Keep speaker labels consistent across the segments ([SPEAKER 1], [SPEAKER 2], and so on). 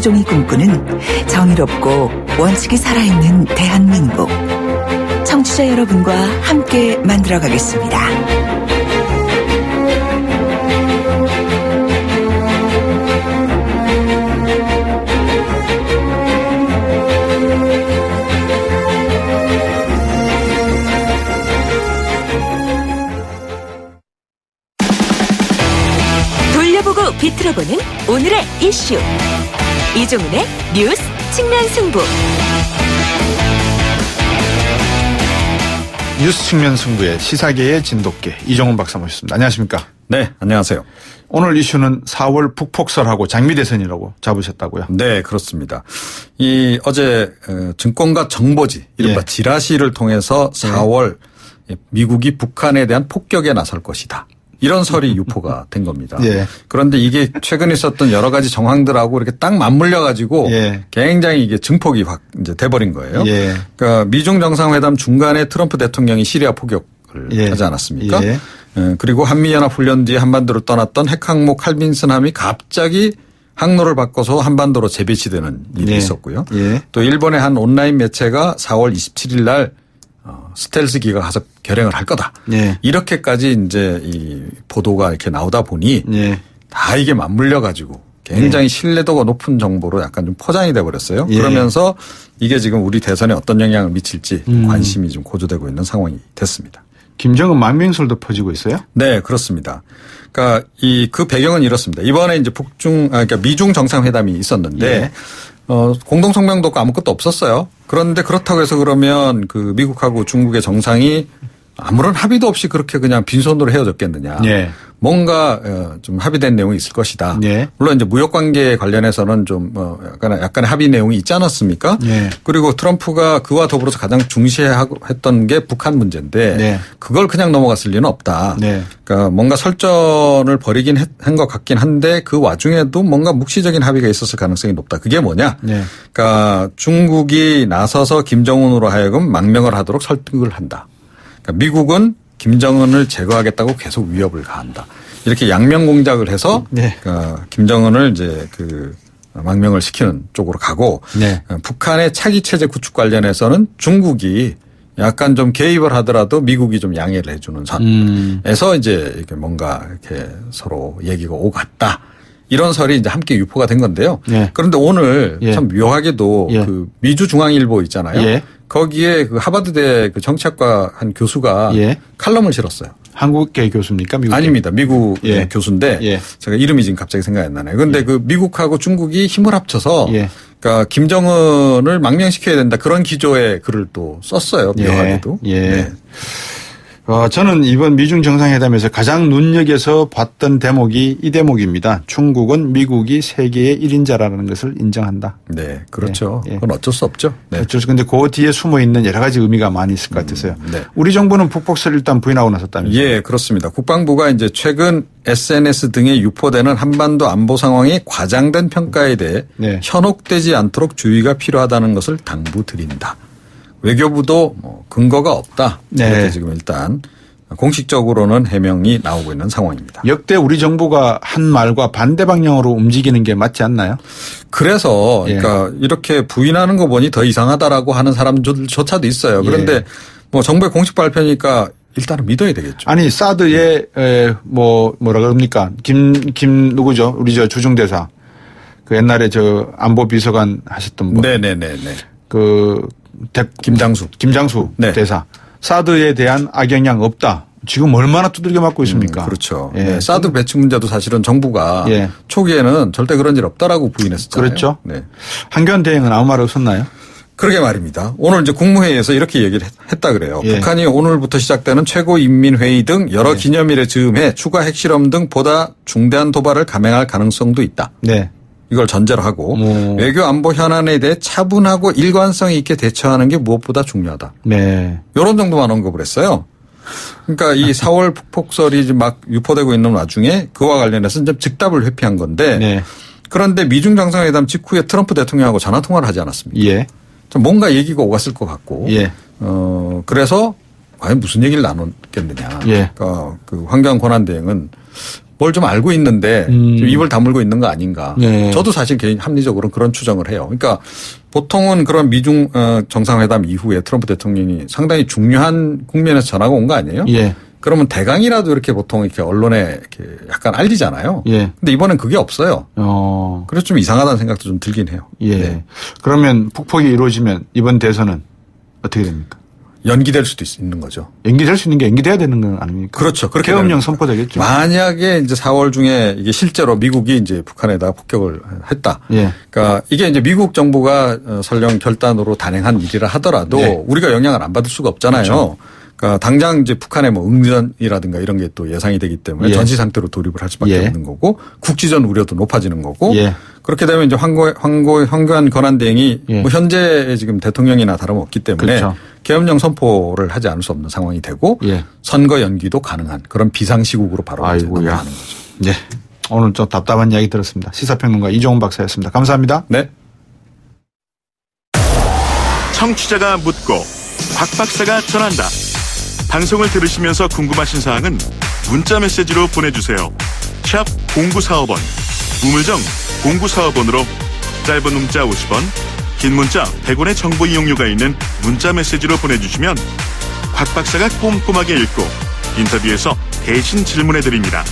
[SPEAKER 1] 민주종이 꿈꾸는 정의롭고 원칙이 살아있는 대한민국. 청취자 여러분과 함께 만들어가겠습니다.
[SPEAKER 2] 돌려보고 비틀어보는 오늘의 이슈. 이종훈의 뉴스 측면 승부.
[SPEAKER 3] 뉴스 측면 승부의 시사계의 진돗개 이종훈 박사 모셨습니다. 안녕하십니까?
[SPEAKER 4] 네, 안녕하세요.
[SPEAKER 3] 오늘 이슈는 4월 북폭설하고 장미대선이라고 잡으셨다고요?
[SPEAKER 4] 네, 그렇습니다. 어제 증권가 정보지 이른바 지라시를 통해서 4월 미국이 북한에 대한 폭격에 나설 것이다. 이런 설이 유포가 된 겁니다. 그런데 이게 최근에 있었던 여러 가지 정황들하고 이렇게 딱 맞물려 가지고 굉장히 이게 증폭이 확 이제 돼버린 거예요. 그러니까 미중 정상회담 중간에 트럼프 대통령이 시리아 포격을 하지 않았습니까? 그리고 한미연합훈련 뒤에 한반도를 떠났던 핵항모 칼빈슨함이 갑자기 항로를 바꿔서 한반도로 재배치되는 일이 있었고요. 또 일본의 한 온라인 매체가 4월 27일 날 스텔스 기가 가서 결행을 할 거다. 이렇게까지 이제 이 보도가 이렇게 나오다 보니 다 이게 맞물려 가지고 굉장히 신뢰도가 높은 정보로 약간 좀 포장이 돼 버렸어요. 그러면서 이게 지금 우리 대선에 어떤 영향을 미칠지 관심이 좀 고조되고 있는 상황이 됐습니다.
[SPEAKER 3] 김정은 망명설도 퍼지고 있어요?
[SPEAKER 4] 네, 그렇습니다. 그러니까 그 배경은 이렇습니다. 이번에 이제 그러니까 미중 정상회담이 있었는데 공동 성명도 없고 아무것도 없었어요. 그런데 그렇다고 해서 그러면 그 미국하고 중국의 정상이 아무런 합의도 없이 그렇게 그냥 빈손으로 헤어졌겠느냐. 뭔가 좀 합의된 내용이 있을 것이다. 물론 이제 무역 관계 관련해서는 좀 약간의 합의 내용이 있지 않았습니까? 그리고 트럼프가 그와 더불어서 가장 중시했던 게 북한 문제인데 그걸 그냥 넘어갔을 리는 없다. 그러니까 뭔가 설전을 벌이긴 한 것 같긴 한데 그 와중에도 뭔가 묵시적인 합의가 있었을 가능성이 높다. 그게 뭐냐? 그러니까 중국이 나서서 김정은으로 하여금 망명을 하도록 설득을 한다. 그러니까 미국은 김정은을 제거하겠다고 계속 위협을 가한다. 이렇게 양면 공작을 해서 그러니까 김정은을 이제 그 망명을 시키는 쪽으로 가고 북한의 차기 체제 구축 관련해서는 중국이 약간 좀 개입을 하더라도 미국이 좀 양해를 해주는 선에서 이제 이렇게 뭔가 이렇게 서로 얘기가 오갔다. 이런 설이 이제 함께 유포가 된 건데요. 그런데 오늘 참 묘하게도 그 미주중앙일보 있잖아요. 거기에 그 하버드대 그 정치학과 한 교수가 칼럼을 실었어요.
[SPEAKER 3] 한국계 교수입니까? 미국계?
[SPEAKER 4] 아닙니다. 미국 교수인데 제가 이름이 지금 갑자기 생각이 안 나네요. 그런데 그 미국하고 중국이 힘을 합쳐서 그러니까 김정은을 망명시켜야 된다. 그런 기조의 글을 또 썼어요. 묘하게도.
[SPEAKER 3] 저는 이번 미중 정상회담에서 가장 눈여겨서 봤던 대목이 이 대목입니다. 중국은 미국이 세계의 1인자라는 것을 인정한다.
[SPEAKER 4] 네, 그렇죠. 그건 어쩔 수 없죠.
[SPEAKER 3] 어쩔 수. 근데 그 뒤에 숨어 있는 여러 가지 의미가 많이 있을 것 같아서요. 우리 정부는 북폭설 일단 부인하고 나섰다면서요?
[SPEAKER 4] 예, 그렇습니다. 국방부가 이제 최근 SNS 등에 유포되는 한반도 안보 상황이 과장된 평가에 대해 현혹되지 않도록 주의가 필요하다는 것을 당부드린다. 외교부도 근거가 없다. 이렇게 지금 일단 공식적으로는 해명이 나오고 있는 상황입니다.
[SPEAKER 3] 역대 우리 정부가 한 말과 반대 방향으로 움직이는 게 맞지 않나요?
[SPEAKER 4] 그래서 그러니까 이렇게 부인하는 거 보니 더 이상하다라고 하는 사람조차도 있어요. 그런데 뭐 정부의 공식 발표니까 일단은 믿어야 되겠죠.
[SPEAKER 3] 아니 사드의 뭐라 그럽니까? 누구죠? 우리 저 주중대사 그 옛날에 저 안보 비서관 하셨던 분. 김장수 대사. 사드에 대한 악영향 없다. 지금 얼마나 두들겨 맞고 있습니까?
[SPEAKER 4] 그렇죠. 사드 배치 문제도 사실은 정부가 초기에는 절대 그런 일 없다라고 부인했었잖아요.
[SPEAKER 3] 그렇죠. 한교안 대행은 아무 말 없었나요?
[SPEAKER 4] 그러게 말입니다. 오늘 이제 국무회의에서 이렇게 얘기를 했다 그래요. 북한이 오늘부터 시작되는 최고인민회의 등 여러 기념일에 즈음해 추가 핵실험 등 보다 중대한 도발을 감행할 가능성도 있다. 이걸 전제로 하고 외교 안보 현안에 대해 차분하고 일관성 있게 대처하는 게 무엇보다 중요하다. 이런 정도만 언급을 했어요. 그러니까 이 4월 북폭설이 막 유포되고 있는 와중에 그와 관련해서 이제 즉답을 회피한 건데 그런데 미중 정상회담 직후에 트럼프 대통령하고 전화 통화를 하지 않았습니까? 좀 뭔가 얘기가 오갔을 것 같고 그래서 과연 무슨 얘기를 나눴겠느냐. 그러니까 그 황교안 권한대행은 뭘 좀 알고 있는데 좀 입을 다물고 있는 거 아닌가.
[SPEAKER 3] 네.
[SPEAKER 4] 저도 사실 개인 합리적으로는 그런 추정을 해요. 그러니까 보통은 그런 미중 정상회담 이후에 트럼프 대통령이 상당히 중요한 국면에서 전화가 온 거 아니에요?
[SPEAKER 3] 예.
[SPEAKER 4] 그러면 대강이라도 이렇게 보통 이렇게 언론에 이렇게 약간 알리잖아요.
[SPEAKER 3] 예.
[SPEAKER 4] 근데 이번엔 그게 없어요.
[SPEAKER 3] 어.
[SPEAKER 4] 그래서 좀 이상하다는 생각도 좀 들긴 해요.
[SPEAKER 3] 예.
[SPEAKER 4] 네.
[SPEAKER 3] 그러면 북폭이 이루어지면 이번 대선은 어떻게 됩니까?
[SPEAKER 4] 연기될 수도 있는 거죠.
[SPEAKER 3] 연기될 수 있는 게 연기돼야 되는 건 아닙니까?
[SPEAKER 4] 그렇죠. 그렇게
[SPEAKER 3] 계엄령
[SPEAKER 4] 되는
[SPEAKER 3] 선포되겠죠.
[SPEAKER 4] 만약에 이제 4월 중에 이게 실제로 미국이 이제 북한에다 폭격을 했다.
[SPEAKER 3] 예.
[SPEAKER 4] 그러니까 이게 이제 미국 정부가 설령 결단으로 단행한 일이라 하더라도
[SPEAKER 3] 네.
[SPEAKER 4] 우리가 영향을 안 받을 수가 없잖아요.
[SPEAKER 3] 그렇죠.
[SPEAKER 4] 그러니까 당장 이제 북한의 뭐 응전이라든가 이런 게 또 예상이 되기 때문에
[SPEAKER 3] 예.
[SPEAKER 4] 전시 상태로 돌입을 할 수밖에
[SPEAKER 3] 예.
[SPEAKER 4] 없는 거고 국지전 우려도 높아지는 거고
[SPEAKER 3] 예.
[SPEAKER 4] 그렇게 되면 이제 황교안 권한 대행이
[SPEAKER 3] 예.
[SPEAKER 4] 뭐 현재 지금 대통령이나 다름없기 때문에
[SPEAKER 3] 그렇죠.
[SPEAKER 4] 계엄령 선포를 하지 않을 수 없는 상황이 되고
[SPEAKER 3] 예.
[SPEAKER 4] 선거 연기도 가능한 그런 비상시국으로 바로 이제
[SPEAKER 3] 아이고야.
[SPEAKER 4] 넘어가는 거죠.
[SPEAKER 3] 예. 오늘 좀 답답한 이야기 들었습니다. 시사평론가 이종훈 박사였습니다. 감사합니다.
[SPEAKER 4] 네.
[SPEAKER 5] 청취자가 묻고 박 박사가 전한다. 방송을 들으시면서 궁금하신 사항은 문자 메시지로 보내주세요. 샵 0945번 우물정 0945번으로 짧은 문자 50원 긴 문자 100원의 정보 이용료가 있는 문자 메시지로 보내주시면 박 박사가 꼼꼼하게 읽고 인터뷰에서 대신 질문해드립니다.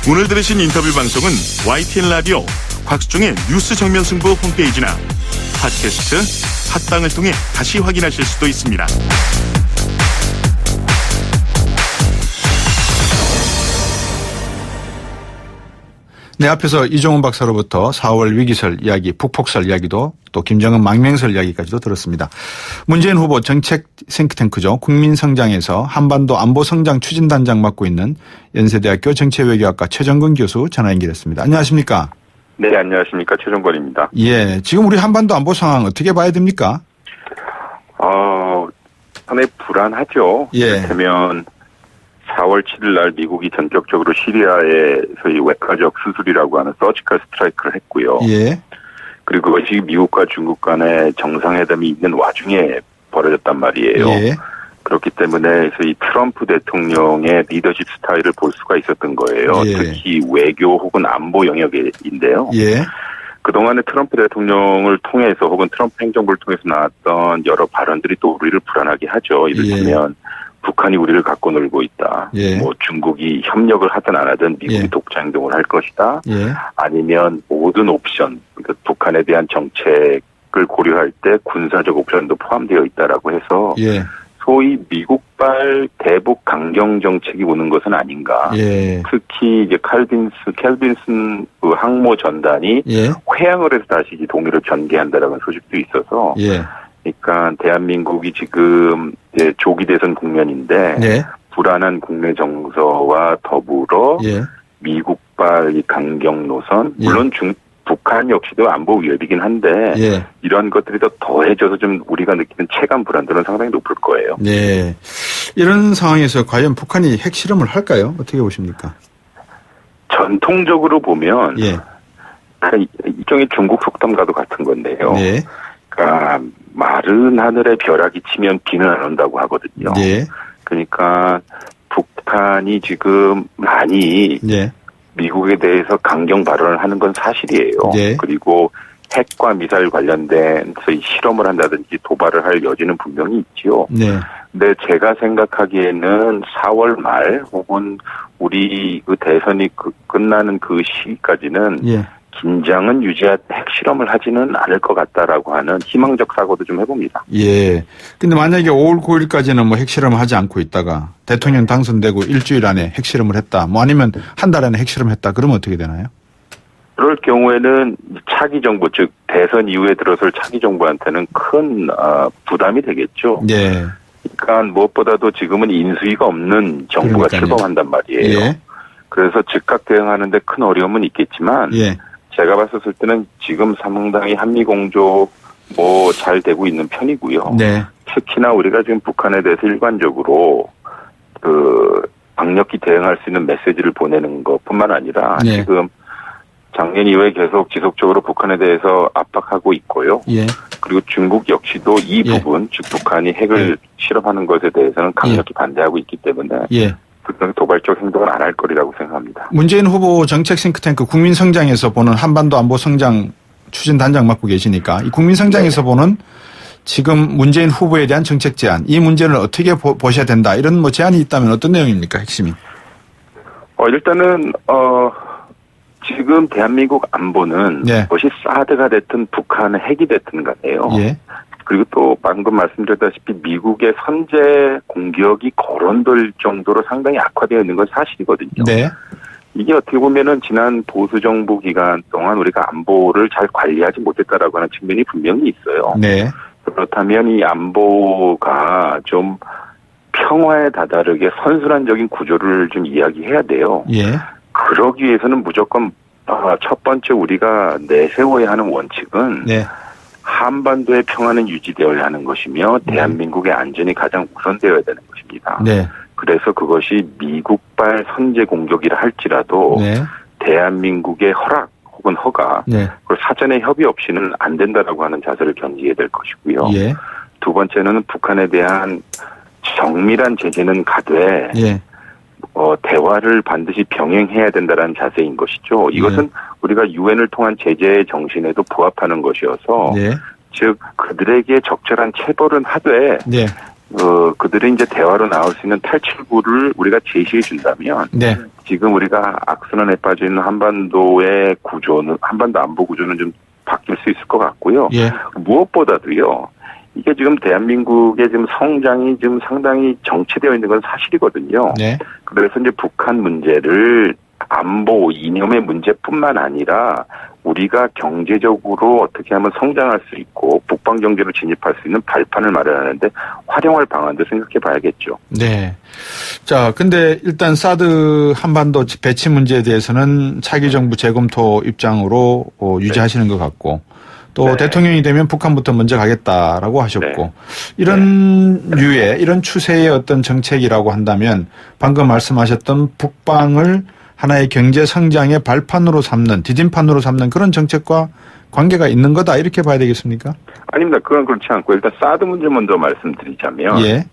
[SPEAKER 5] 오늘 들으신 인터뷰 방송은 YTN 라디오 곽수중의 뉴스 정면 승부 홈페이지나 팟캐스트 팟빵을 통해 다시 확인하실 수도 있습니다.
[SPEAKER 3] 네, 앞에서 이종훈 박사로부터 4월 위기설 이야기, 북폭설 이야기도 또 김정은 망명설 이야기까지도 들었습니다. 문재인 후보 정책 싱크탱크죠. 국민성장에서 한반도 안보성장 추진단장 맡고 있는 연세대학교 정치외교학과 최정근 교수 전화 연결했습니다. 안녕하십니까?
[SPEAKER 6] 네, 안녕하십니까. 최정권입니다.
[SPEAKER 3] 예, 지금 우리 한반도 안보 상황 어떻게 봐야 됩니까?
[SPEAKER 6] 상당히 불안하죠.
[SPEAKER 3] 예.
[SPEAKER 6] 그렇다면 4월 7일 날 미국이 전격적으로 시리아에 소위 외과적 수술이라고 하는 서지컬 스트라이크를 했고요.
[SPEAKER 3] 예.
[SPEAKER 6] 그리고 그것이 미국과 중국 간의 정상회담이 있는 와중에 벌어졌단 말이에요.
[SPEAKER 3] 예.
[SPEAKER 6] 그렇기 때문에 소위 트럼프 대통령의 리더십 스타일을 볼 수가 있었던 거예요.
[SPEAKER 3] 예.
[SPEAKER 6] 특히 외교 혹은 안보 영역인데요.
[SPEAKER 3] 예.
[SPEAKER 6] 그동안에 트럼프 대통령을 통해서 혹은 트럼프 행정부를 통해서 나왔던 여러 발언들이 또 우리를 불안하게 하죠. 이를테면 북한이 우리를 갖고 놀고 있다.
[SPEAKER 3] 예.
[SPEAKER 6] 뭐 중국이 협력을 하든 안 하든 미국이
[SPEAKER 3] 예.
[SPEAKER 6] 독자 행동을 할 것이다.
[SPEAKER 3] 예.
[SPEAKER 6] 아니면 모든 옵션, 그러니까 북한에 대한 정책을 고려할 때 군사적 옵션도 포함되어 있다라고 해서
[SPEAKER 3] 예.
[SPEAKER 6] 소위 미국발 대북 강경 정책이 오는 것은 아닌가.
[SPEAKER 3] 예.
[SPEAKER 6] 특히 이제 켈빈슨 그 항모 전단이
[SPEAKER 3] 예.
[SPEAKER 6] 회항을 해서 다시 동의를 전개한다라는 소식도 있어서,
[SPEAKER 3] 예.
[SPEAKER 6] 그러니까 대한민국이 지금 이제 조기 대선 국면인데
[SPEAKER 3] 예.
[SPEAKER 6] 불안한 국내 정서와 더불어
[SPEAKER 3] 예.
[SPEAKER 6] 미국발 이 강경 노선,
[SPEAKER 3] 예.
[SPEAKER 6] 물론 북한 역시도 안보 위협이긴 한데
[SPEAKER 3] 예.
[SPEAKER 6] 이런 것들이 더 더해져서 좀 우리가 느끼는 체감 불안도는 상당히 높을 거예요.
[SPEAKER 3] 네. 이런 상황에서 과연 북한이 핵실험을 할까요? 어떻게 보십니까?
[SPEAKER 6] 전통적으로 보면
[SPEAKER 3] 예.
[SPEAKER 6] 일종의 중국 속담과도 같은 건데요.
[SPEAKER 3] 네.
[SPEAKER 6] 그러니까 마른 하늘에 벼락이 치면 비는 안 온다고 하거든요.
[SPEAKER 3] 네.
[SPEAKER 6] 그러니까 북한이 지금 많이
[SPEAKER 3] 네.
[SPEAKER 6] 미국에 대해서 강경 발언을 하는 건 사실이에요.
[SPEAKER 3] 네.
[SPEAKER 6] 그리고 핵과 미사일 관련된 실험을 한다든지 도발을 할 여지는 분명히 있지요.
[SPEAKER 3] 네.
[SPEAKER 6] 근데 제가 생각하기에는 4월 말 혹은 우리 그 대선이 끝나는 그 시기까지는
[SPEAKER 3] 예.
[SPEAKER 6] 긴장은 유지할 핵실험을 하지는 않을 것 같다라고 하는 희망적 사고도 좀 해봅니다.
[SPEAKER 3] 예. 근데 만약에 5월 9일까지는 뭐 핵실험을 하지 않고 있다가 대통령 당선되고 일주일 안에 핵실험을 했다. 뭐 아니면 한 달 안에 핵실험을 했다. 그러면 어떻게 되나요?
[SPEAKER 6] 그럴 경우에는 차기 정부, 즉 대선 이후에 들어설 차기 정부한테는 큰 부담이 되겠죠.
[SPEAKER 3] 예.
[SPEAKER 6] 그러니까 무엇보다도 지금은 인수위가 없는 정부가
[SPEAKER 3] 그러니까요.
[SPEAKER 6] 출범한단 말이에요.
[SPEAKER 3] 예.
[SPEAKER 6] 그래서 즉각 대응하는데 큰 어려움은 있겠지만
[SPEAKER 3] 예.
[SPEAKER 6] 제가 봤었을 때는 지금 상당히 한미공조 뭐 잘 되고 있는 편이고요.
[SPEAKER 3] 네.
[SPEAKER 6] 특히나 우리가 지금 북한에 대해서 일관적으로 강력히 대응할 수 있는 메시지를 보내는 것뿐만 아니라
[SPEAKER 3] 네.
[SPEAKER 6] 지금 작년 이후에 계속 지속적으로 북한에 대해서 압박하고 있고요.
[SPEAKER 3] 예.
[SPEAKER 6] 그리고 중국 역시도 이
[SPEAKER 3] 예.
[SPEAKER 6] 부분, 즉 북한이 핵을 실험하는 것에 대해서는 강력히 반대하고 있기 때문에
[SPEAKER 3] 예.
[SPEAKER 6] 도발적 행동은 안 할 거리라고 생각합니다.
[SPEAKER 3] 문재인 후보 정책 싱크탱크 국민성장에서 보는 한반도 안보 성장 추진 단장 맡고 계시니까 이 국민성장에서 보는 지금 문재인 후보에 대한 정책 제안, 이 문제를 어떻게 보셔야 된다 이런 뭐 제안이 있다면 어떤 내용입니까, 핵심이?
[SPEAKER 6] 일단은 지금 대한민국 안보는
[SPEAKER 3] 네.
[SPEAKER 6] 그것이 사드가 됐든 북한의 핵이 됐든 간에요.
[SPEAKER 3] 예.
[SPEAKER 6] 그리고 또 방금 말씀드렸다시피 미국의 선제 공격이 거론될 정도로 상당히 악화되어 있는 건 사실이거든요.
[SPEAKER 3] 네.
[SPEAKER 6] 이게 어떻게 보면은 지난 보수 정부 기간 동안 우리가 안보를 잘 관리하지 못했다라고 하는 측면이 분명히 있어요.
[SPEAKER 3] 네.
[SPEAKER 6] 그렇다면 이 안보가 좀 평화에 다다르게 선순환적인 구조를 좀 이야기해야 돼요.
[SPEAKER 3] 예.
[SPEAKER 6] 그러기 위해서는 무조건 첫 번째 우리가 내세워야 하는 원칙은
[SPEAKER 3] 네.
[SPEAKER 6] 한반도의 평화는 유지되어야 하는 것이며 대한민국의 안전이 가장 우선되어야 되는 것입니다.
[SPEAKER 3] 네.
[SPEAKER 6] 그래서 그것이 미국발 선제 공격이라 할지라도
[SPEAKER 3] 네.
[SPEAKER 6] 대한민국의 허락 혹은 허가
[SPEAKER 3] 네.
[SPEAKER 6] 그리고 사전에 협의 없이는 안 된다라고 하는 자세를 견지해야 될 것이고요.
[SPEAKER 3] 예.
[SPEAKER 6] 두 번째는 북한에 대한 정밀한 제재는 가되
[SPEAKER 3] 예.
[SPEAKER 6] 대화를 반드시 병행해야 된다는 자세인 것이죠. 이것은 우리가 유엔을 통한 제재의 정신에도 부합하는 것이어서
[SPEAKER 3] 네.
[SPEAKER 6] 즉 그들에게 적절한 체벌은 하되
[SPEAKER 3] 네.
[SPEAKER 6] 그들이 이제 대화로 나올 수 있는 탈출구를 우리가 제시해 준다면
[SPEAKER 3] 네.
[SPEAKER 6] 지금 우리가 악순환에 빠져 있는 한반도의 구조는 한반도 안보 구조는 좀 바뀔 수 있을 것 같고요.
[SPEAKER 3] 예.
[SPEAKER 6] 무엇보다도요. 이게 지금 대한민국의 지금 성장이 지금 상당히 정체되어 있는 건 사실이거든요.
[SPEAKER 3] 네.
[SPEAKER 6] 그래서 이제 북한 문제를 안보 이념의 문제뿐만 아니라 우리가 경제적으로 어떻게 하면 성장할 수 있고 북방 경제로 진입할 수 있는 발판을 마련하는데 활용할 방안도 생각해 봐야겠죠.
[SPEAKER 3] 네. 자, 근데 일단 사드 한반도 배치 문제에 대해서는 차기 정부 재검토 입장으로 유지하시는 것 같고 또
[SPEAKER 6] 네.
[SPEAKER 3] 대통령이 되면 북한부터 먼저 가겠다라고 하셨고
[SPEAKER 6] 네.
[SPEAKER 3] 이런 류의 이런 추세의 어떤 정책이라고 한다면 방금 말씀하셨던 북방을 하나의 경제 성장의 발판으로 삼는 디딤판으로 삼는 그런 정책과 관계가 있는 거다 이렇게 봐야 되겠습니까?
[SPEAKER 6] 아닙니다. 그건 그렇지 않고 일단 사드 문제 먼저 말씀드리자면
[SPEAKER 3] 예.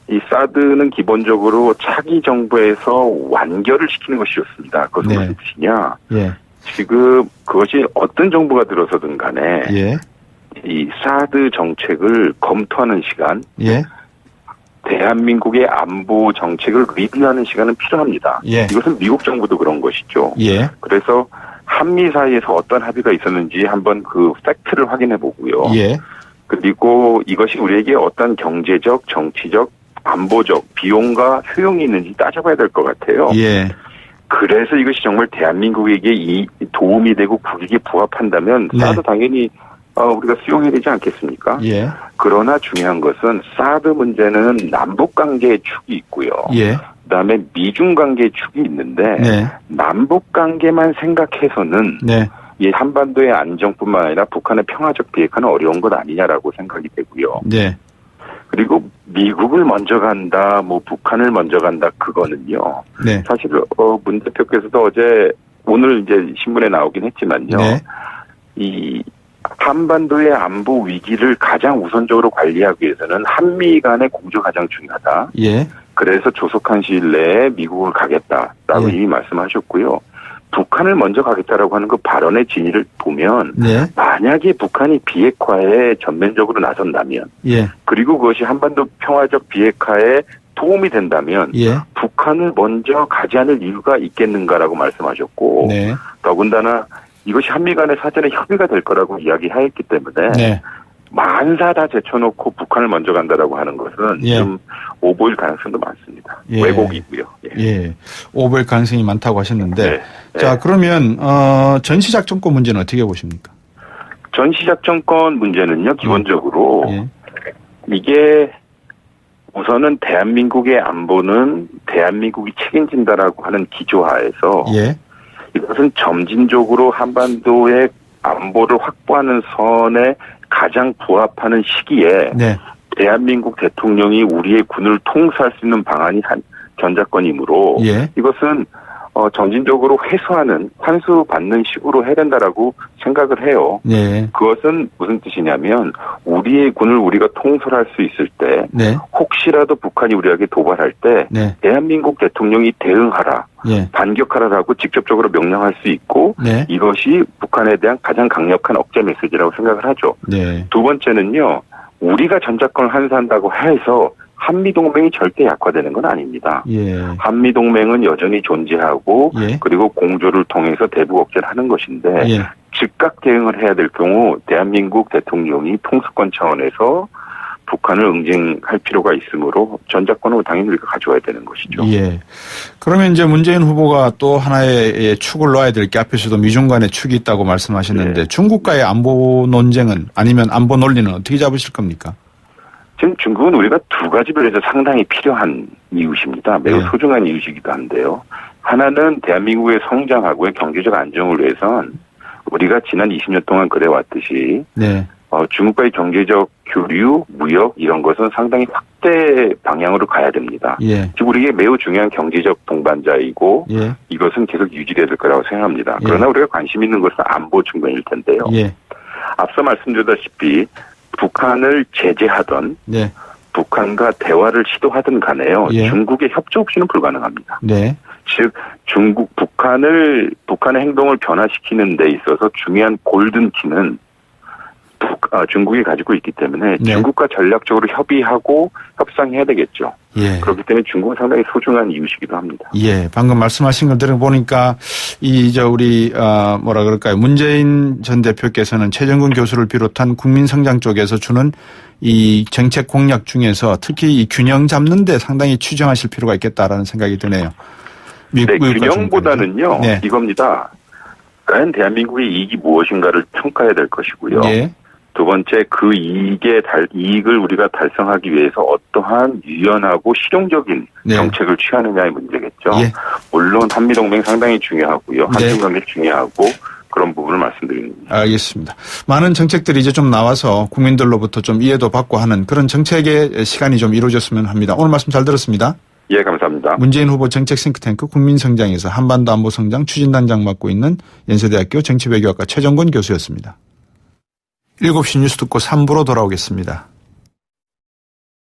[SPEAKER 6] 이 사드는 기본적으로 차기 정부에서 완결을 시키는 것이 좋습니다. 그것은
[SPEAKER 3] 네.
[SPEAKER 6] 무슨 뜻이냐?
[SPEAKER 3] 예.
[SPEAKER 6] 지금 그것이 어떤 정부가 들어서든 간에
[SPEAKER 3] 예.
[SPEAKER 6] 이 사드 정책을 검토하는 시간,
[SPEAKER 3] 예.
[SPEAKER 6] 대한민국의 안보 정책을 리뷰하는 시간은 필요합니다.
[SPEAKER 3] 예.
[SPEAKER 6] 이것은 미국 정부도 그런 것이죠.
[SPEAKER 3] 예.
[SPEAKER 6] 그래서 한미 사이에서 어떤 합의가 있었는지 한번 그 팩트를 확인해 보고요.
[SPEAKER 3] 예.
[SPEAKER 6] 그리고 이것이 우리에게 어떤 경제적, 정치적, 안보적 비용과 효용이 있는지 따져봐야 될 것 같아요.
[SPEAKER 3] 예.
[SPEAKER 6] 그래서 이것이 정말 대한민국에게 이 도움이 되고 국익에 부합한다면
[SPEAKER 3] 네.
[SPEAKER 6] 사드 당연히 우리가 수용해야 되지 않겠습니까?
[SPEAKER 3] 예.
[SPEAKER 6] 그러나 중요한 것은 사드 문제는 남북 관계의 축이 있고요.
[SPEAKER 3] 예.
[SPEAKER 6] 그다음에 미중 관계의 축이 있는데
[SPEAKER 3] 네.
[SPEAKER 6] 남북 관계만 생각해서는
[SPEAKER 3] 네.
[SPEAKER 6] 이 한반도의 안정뿐만 아니라 북한의 평화적 비핵화는 어려운 것 아니냐라고 생각이 되고요.
[SPEAKER 3] 네.
[SPEAKER 6] 그리고 미국을 먼저 간다, 뭐 북한을 먼저 간다 그거는요.
[SPEAKER 3] 네.
[SPEAKER 6] 사실 문 대표께서도 오늘 이제 신문에 나오긴 했지만요.
[SPEAKER 3] 네.
[SPEAKER 6] 이 한반도의 안보 위기를 가장 우선적으로 관리하기 위해서는 한미 간의 공조가 가장 중요하다.
[SPEAKER 3] 예.
[SPEAKER 6] 그래서 조속한 시일 내에 미국을 가겠다라고
[SPEAKER 3] 예.
[SPEAKER 6] 이미 말씀하셨고요. 북한을 먼저 가겠다라고 하는 그 발언의 진위를 보면
[SPEAKER 3] 네.
[SPEAKER 6] 만약에 북한이 비핵화에 전면적으로 나선다면
[SPEAKER 3] 예.
[SPEAKER 6] 그리고 그것이 한반도 평화적 비핵화에 도움이 된다면
[SPEAKER 3] 예.
[SPEAKER 6] 북한을 먼저 가지 않을 이유가 있겠는가라고 말씀하셨고
[SPEAKER 3] 네.
[SPEAKER 6] 더군다나 이것이 한미 간의 사전에 협의가 될 거라고 이야기하였기 때문에
[SPEAKER 3] 네.
[SPEAKER 6] 만사 다 제쳐놓고 북한을 먼저 간다라고 하는 것은
[SPEAKER 3] 예.
[SPEAKER 6] 좀 오보일 가능성도 많습니다.
[SPEAKER 3] 예.
[SPEAKER 6] 왜곡이고요. 예.
[SPEAKER 3] 예. 오버일 가능성이 많다고 하셨는데
[SPEAKER 6] 네.
[SPEAKER 3] 자,
[SPEAKER 6] 네.
[SPEAKER 3] 그러면 전시작전권 문제는 어떻게 보십니까?
[SPEAKER 6] 전시작전권 문제는요. 기본적으로
[SPEAKER 3] 예.
[SPEAKER 6] 이게 우선은 대한민국의 안보는 대한민국이 책임진다라고 하는 기조하에서
[SPEAKER 3] 예.
[SPEAKER 6] 이것은 점진적으로 한반도의 안보를 확보하는 선에 가장 부합하는 시기에
[SPEAKER 3] 네.
[SPEAKER 6] 대한민국 대통령이 우리의 군을 통수할 수 있는 방안이 한 견작권이므로
[SPEAKER 3] 예.
[SPEAKER 6] 이것은 점진적으로 회수하는 환수받는 식으로 해야 된다라고 생각을 해요.
[SPEAKER 3] 네.
[SPEAKER 6] 그것은 무슨 뜻이냐면 우리의 군을 우리가 통솔할 수 있을 때
[SPEAKER 3] 네.
[SPEAKER 6] 혹시라도 북한이 우리에게 도발할 때
[SPEAKER 3] 네.
[SPEAKER 6] 대한민국 대통령이 대응하라,
[SPEAKER 3] 예.
[SPEAKER 6] 반격하라라고 직접적으로 명령할 수 있고
[SPEAKER 3] 네.
[SPEAKER 6] 이것이 북한에 대한 가장 강력한 억제 메시지라고 생각을 하죠.
[SPEAKER 3] 네.
[SPEAKER 6] 두 번째는요. 우리가 전작권을 환수한다고 해서 한미동맹이 절대 약화되는 건 아닙니다.
[SPEAKER 3] 예.
[SPEAKER 6] 한미동맹은 여전히 존재하고
[SPEAKER 3] 예.
[SPEAKER 6] 그리고 공조를 통해서 대북 억제를 하는 것인데
[SPEAKER 3] 예.
[SPEAKER 6] 즉각 대응을 해야 될 경우 대한민국 대통령이 통수권 차원에서 북한을 응징할 필요가 있으므로 전작권을 당연히 우리가 가져와야 되는 것이죠.
[SPEAKER 3] 예. 그러면 이제 문재인 후보가 또 하나의 축을 놓아야 될 게 앞에서도 미중 간의 축이 있다고 말씀하셨는데
[SPEAKER 6] 네.
[SPEAKER 3] 중국과의 안보 논쟁은 아니면 안보 논리는 어떻게 잡으실 겁니까?
[SPEAKER 6] 지금 중국은 우리가 두 가지 면에서 상당히 필요한 이웃입니다. 매우
[SPEAKER 3] 네.
[SPEAKER 6] 소중한 이웃이기도 한데요. 하나는 대한민국의 성장하고 경제적 안정을 위해선 우리가 지난 20년 동안 그래왔듯이
[SPEAKER 3] 네.
[SPEAKER 6] 중국과의 경제적 교류, 무역 이런 것은 상당히 확대 방향으로 가야 됩니다.
[SPEAKER 3] 예.
[SPEAKER 6] 즉 우리에게 매우 중요한 경제적 동반자이고
[SPEAKER 3] 예.
[SPEAKER 6] 이것은 계속 유지돼야 될 거라고 생각합니다.
[SPEAKER 3] 예.
[SPEAKER 6] 그러나 우리가 관심 있는 것은 안보 측면일 텐데요.
[SPEAKER 3] 예.
[SPEAKER 6] 앞서 말씀드렸다시피 북한을 제재하던
[SPEAKER 3] 네.
[SPEAKER 6] 북한과 대화를 시도하든 간에요.
[SPEAKER 3] 예.
[SPEAKER 6] 중국의 협조 없이는 불가능합니다.
[SPEAKER 3] 네.
[SPEAKER 6] 즉 북한의 행동을 변화시키는 데 있어서 중요한 골든키는 중국이 가지고 있기 때문에
[SPEAKER 3] 네.
[SPEAKER 6] 중국과 전략적으로 협의하고 협상해야 되겠죠.
[SPEAKER 3] 예.
[SPEAKER 6] 그렇기 때문에 중국은 상당히 소중한 이웃이기도 합니다.
[SPEAKER 3] 예. 방금 말씀하신 걸 들어보니까 우리 뭐라 그럴까요? 문재인 전 대표께서는 최정근 교수를 비롯한 국민성장 쪽에서 주는 이 정책 공약 중에서 특히 이 균형 잡는 데 상당히 추정하실 필요가 있겠다라는 생각이 드네요.
[SPEAKER 6] 네, 균형보다는요.
[SPEAKER 3] 네.
[SPEAKER 6] 이겁니다. 과연 대한민국의 이익이 무엇인가를 평가해야 될 것이고요.
[SPEAKER 3] 예.
[SPEAKER 6] 두 번째, 그 이익을 우리가 달성하기 위해서 어떠한 유연하고 실용적인
[SPEAKER 3] 네.
[SPEAKER 6] 정책을 취하느냐의 문제겠죠.
[SPEAKER 3] 예.
[SPEAKER 6] 물론 한미동맹 상당히 중요하고요.
[SPEAKER 3] 네.
[SPEAKER 6] 한중관계 중요하고 그런 부분을 말씀드립니다.
[SPEAKER 3] 알겠습니다. 많은 정책들이 이제 좀 나와서 국민들로부터 좀 이해도 받고 하는 그런 정책의 시간이 좀 이루어졌으면 합니다. 오늘 말씀 잘 들었습니다.
[SPEAKER 6] 예, 감사합니다.
[SPEAKER 3] 문재인 후보 정책 싱크탱크 국민성장에서 한반도 안보성장 추진단장 맡고 있는 연세대학교 정치외교학과 최정권 교수였습니다. 7시 뉴스 듣고 3부로 돌아오겠습니다.